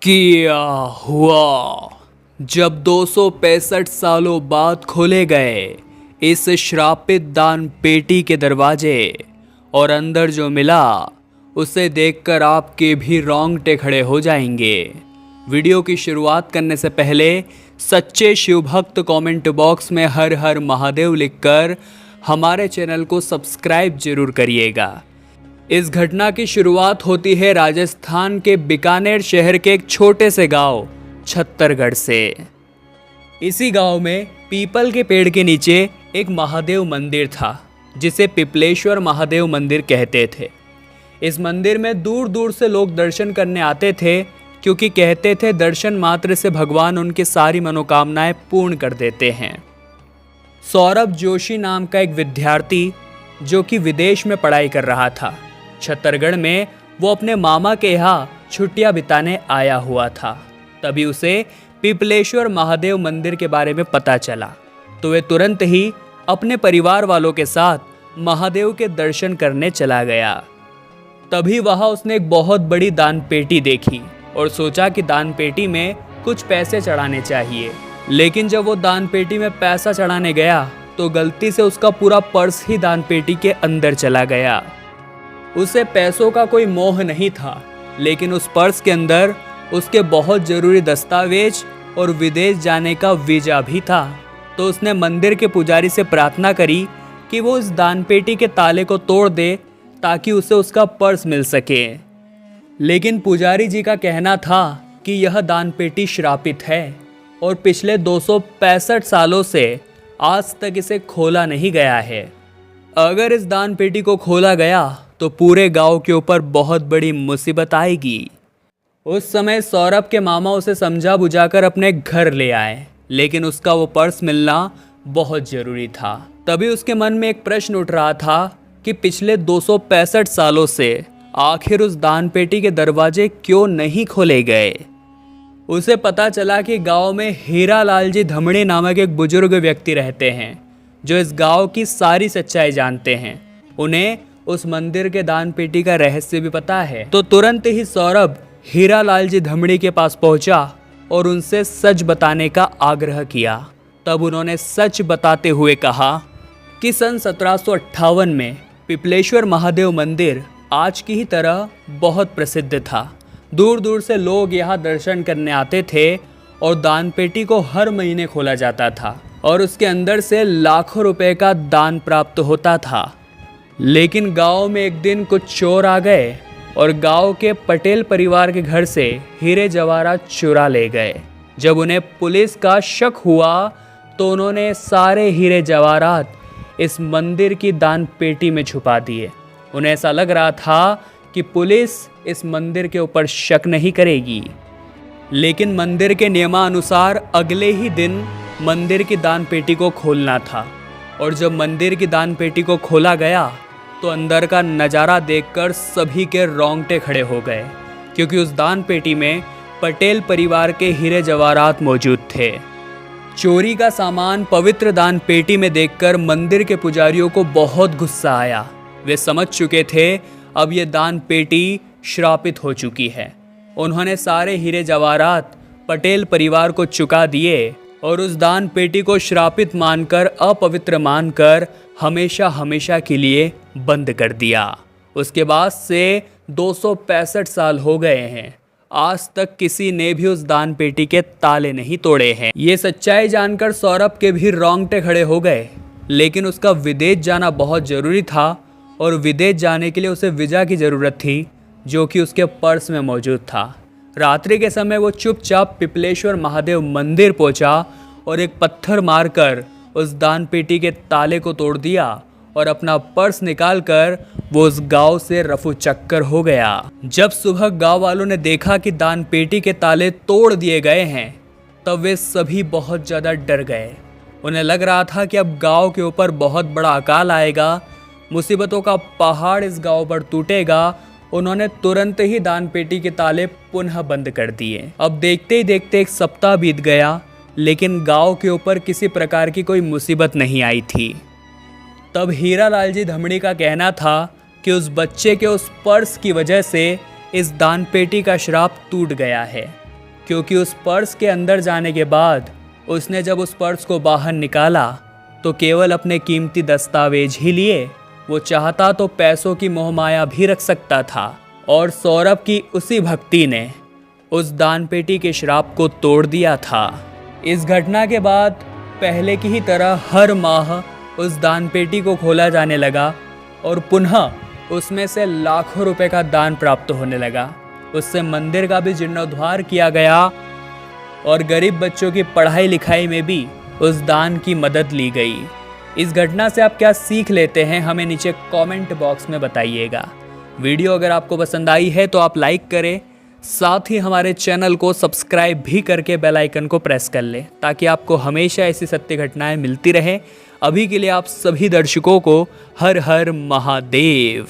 किया हुआ। जब 265 सालों बाद खोले गए इस श्रापित दान पेटी के दरवाजे और अंदर जो मिला उसे देखकर आपके भी रोंगटे खड़े हो जाएंगे। वीडियो की शुरुआत करने से पहले सच्चे शिव भक्त कमेंट बॉक्स में हर हर महादेव लिखकर हमारे चैनल को सब्सक्राइब जरूर करिएगा। इस घटना की शुरुआत होती है राजस्थान के बीकानेर शहर के एक छोटे से गांव छत्तरगढ़ से। इसी गांव में पीपल के पेड़ के नीचे एक महादेव मंदिर था जिसे पिपलेश्वर महादेव मंदिर कहते थे। इस मंदिर में दूर दूर से लोग दर्शन करने आते थे क्योंकि कहते थे दर्शन मात्र से भगवान उनकी सारी मनोकामनाएं पूर्ण कर देते हैं। सौरभ जोशी नाम का एक विद्यार्थी जो कि विदेश में पढ़ाई कर रहा था, छत्तरगढ़ में वो अपने मामा के यहाँ छुट्टियां बिताने आया हुआ था। तभी उसे पिपलेश्वर महादेव मंदिर के बारे में पता चला तो वे तुरंत ही अपने परिवार वालों के साथ महादेव के दर्शन करने चला गया। तभी वहाँ उसने एक बहुत बड़ी दान पेटी देखी और सोचा कि दान पेटी में कुछ पैसे चढ़ाने चाहिए। लेकिन जब वो दान पेटी में पैसा चढ़ाने गया तो गलती से उसका पूरा पर्स ही दान पेटी के अंदर चला गया। उसे पैसों का कोई मोह नहीं था, लेकिन उस पर्स के अंदर उसके बहुत ज़रूरी दस्तावेज और विदेश जाने का वीज़ा भी था। तो उसने मंदिर के पुजारी से प्रार्थना करी कि वो इस दान पेटी के ताले को तोड़ दे ताकि उसे उसका पर्स मिल सके। लेकिन पुजारी जी का कहना था कि यह दान पेटी श्रापित है और पिछले 265 सालों से आज तक इसे खोला नहीं गया है। अगर इस दान पेटी को खोला गया तो पूरे गांव के ऊपर बहुत बड़ी मुसीबत आएगी। उस समय सौरभ के मामा उसे समझा बुझाकर अपने घर ले आए, लेकिन उसका वो पर्स मिलना बहुत ज़रूरी था। तभी उसके मन में एक प्रश्न उठ रहा था कि पिछले 265 सालों से आखिर उस दान पेटी के दरवाजे क्यों नहीं खोले गए। उसे पता चला कि गांव में हीरा लाल जी धमड़ी नामक एक बुजुर्ग व्यक्ति रहते हैं जो इस गांव की सारी सच्चाई जानते हैं। उन्हें उस मंदिर के दान पेटी का रहस्य भी पता है। तो तुरंत ही सौरभ हीरा लाल जी धमड़ी के पास पहुंचा और उनसे सच बताने का आग्रह किया। तब उन्होंने सच बताते हुए कहा कि सन 1758 में पिपलेश्वर महादेव मंदिर आज की ही तरह बहुत प्रसिद्ध था। दूर दूर से लोग यहाँ दर्शन करने आते थे और दान पेटी को हर महीने खोला जाता था और उसके अंदर से लाखों रुपए का दान प्राप्त होता था। लेकिन गांव में एक दिन कुछ चोर आ गए और गांव के पटेल परिवार के घर से हीरे जवाहरात चुरा ले गए। जब उन्हें पुलिस का शक हुआ तो उन्होंने सारे हीरे जवाहरात इस मंदिर की दान पेटी में छुपा दिए। उन्हें ऐसा लग रहा था कि पुलिस इस मंदिर के ऊपर शक नहीं करेगी। लेकिन मंदिर के नियमानुसार अगले ही दिन मंदिर की दान पेटी को खोलना था और जब मंदिर की दान पेटी को खोला गया तो अंदर का नज़ारा देखकर सभी के रोंगटे खड़े हो गए, क्योंकि उस दान पेटी में पटेल परिवार के हीरे जवाहरात मौजूद थे। चोरी का सामान पवित्र दान पेटी में देखकर मंदिर के पुजारियों को बहुत गुस्सा आया। वे समझ चुके थे अब ये दान पेटी श्रापित हो चुकी है। उन्होंने सारे हीरे जवाहरात पटेल परिवार को चुका दिए और उस दान पेटी को श्रापित मानकर, अपवित्र मानकर हमेशा हमेशा के लिए बंद कर दिया। उसके बाद से 265 साल हो गए हैं, आज तक किसी ने भी उस दान पेटी के ताले नहीं तोड़े हैं। ये सच्चाई जानकर सौरभ के भी रोंगटे खड़े हो गए। लेकिन उसका विदेश जाना बहुत ज़रूरी था और विदेश जाने के लिए उसे वीज़ा की ज़रूरत थी जो कि उसके पर्स में मौजूद था। रात्रि के समय वो चुपचाप पिपलेश्वर महादेव मंदिर पहुंचा और एक पत्थर मारकर उस दान पेटी के ताले को तोड़ दिया और अपना पर्स निकालकर वो उस गांव से रफू चक्कर हो गया। जब सुबह गांव वालों ने देखा कि दान पेटी के ताले तोड़ दिए गए हैं तब वे सभी बहुत ज़्यादा डर गए। उन्हें लग रहा था कि अब गांव के ऊपर बहुत बड़ा अकाल आएगा, मुसीबतों का पहाड़ इस गांव पर टूटेगा। उन्होंने तुरंत ही दान पेटी के ताले पुनः बंद कर दिए। अब देखते ही देखते एक सप्ताह बीत गया, लेकिन गांव के ऊपर किसी प्रकार की कोई मुसीबत नहीं आई थी। तब हीरा लाल जी धमड़ी का कहना था कि उस बच्चे के उस पर्स की वजह से इस दान पेटी का श्राप टूट गया है। क्योंकि उस पर्स के अंदर जाने के बाद उसने जब उस पर्स को बाहर निकाला तो केवल अपने कीमती दस्तावेज ही लिए। वो चाहता तो पैसों की मोहमाया भी रख सकता था। और सौरभ की उसी भक्ति ने उस दान पेटी के श्राप को तोड़ दिया था। इस घटना के बाद पहले की ही तरह हर माह उस दान पेटी को खोला जाने लगा और पुनः उसमें से लाखों रुपए का दान प्राप्त होने लगा। उससे मंदिर का भी जीर्णोद्धार किया गया और गरीब बच्चों की पढ़ाई लिखाई में भी उस दान की मदद ली गई। इस घटना से आप क्या सीख लेते हैं, हमें नीचे कमेंट बॉक्स में बताइएगा। वीडियो अगर आपको पसंद आई है तो आप लाइक करें, साथ ही हमारे चैनल को सब्सक्राइब भी करके बेल आइकन को प्रेस कर लें ताकि आपको हमेशा ऐसी सत्य घटनाएं मिलती रहें। अभी के लिए आप सभी दर्शकों को हर हर महादेव।